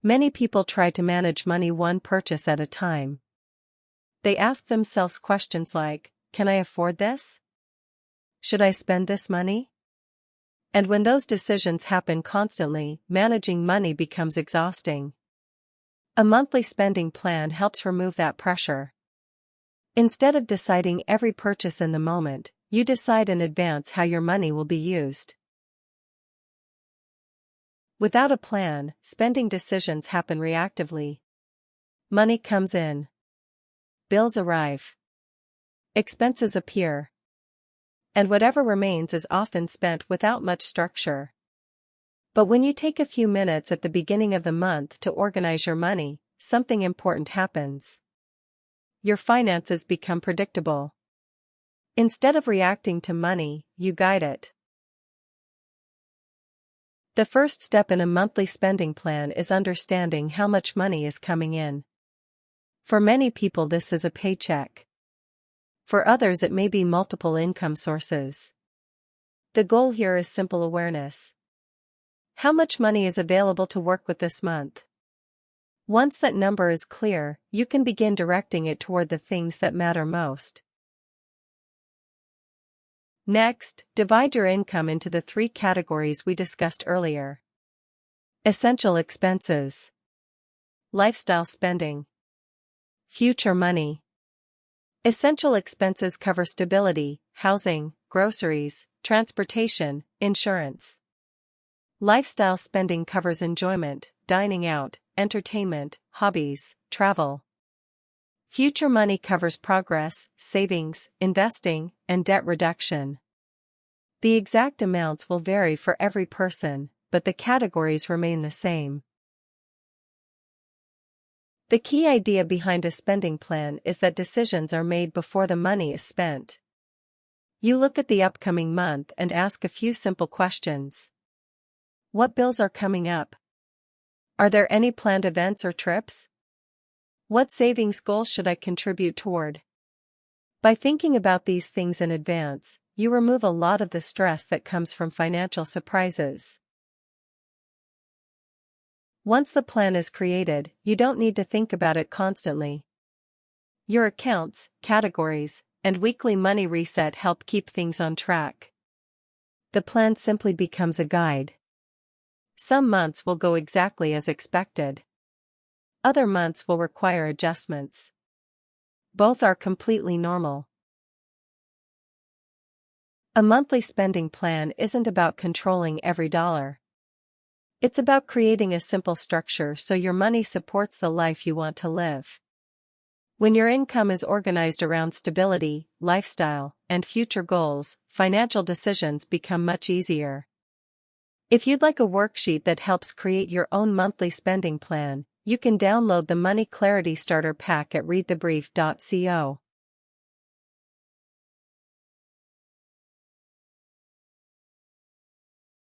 Many people try to manage money one purchase at a time. They ask themselves questions like, can I afford this? Should I spend this money? And when those decisions happen constantly, managing money becomes exhausting. A monthly spending plan helps remove that pressure. Instead of deciding every purchase in the moment, you decide in advance how your money will be used. Without a plan, spending decisions happen reactively. Money comes in. Bills arrive. Expenses appear. And whatever remains is often spent without much structure. But when you take a few minutes at the beginning of the month to organize your money, something important happens. Your finances become predictable. Instead of reacting to money, you guide it. The first step in a monthly spending plan is understanding how much money is coming in. For many people, this is a paycheck. For others, it may be multiple income sources. The goal here is simple awareness. How much money is available to work with this month? Once that number is clear, you can begin directing it toward the things that matter most. Next, divide your income into the 3 categories we discussed earlier. Essential expenses. Lifestyle spending. Future money. Essential expenses cover stability, housing, groceries, transportation, insurance. Lifestyle spending covers enjoyment, dining out, entertainment, hobbies, travel. Future money covers progress, savings, investing, and debt reduction. The exact amounts will vary for every person, but the categories remain the same. The key idea behind a spending plan is that decisions are made before the money is spent. You look at the upcoming month and ask a few simple questions. What bills are coming up? Are there any planned events or trips? What savings goals should I contribute toward? By thinking about these things in advance, you remove a lot of the stress that comes from financial surprises. Once the plan is created, you don't need to think about it constantly. Your accounts, categories, and weekly money reset help keep things on track. The plan simply becomes a guide. Some months will go exactly as expected. Other months will require adjustments. Both are completely normal. A monthly spending plan isn't about controlling every dollar. It's about creating a simple structure so your money supports the life you want to live. When your income is organized around stability, lifestyle, and future goals, financial decisions become much easier. If you'd like a worksheet that helps create your own monthly spending plan, you can download the Money Clarity Starter Pack at readthebrief.co.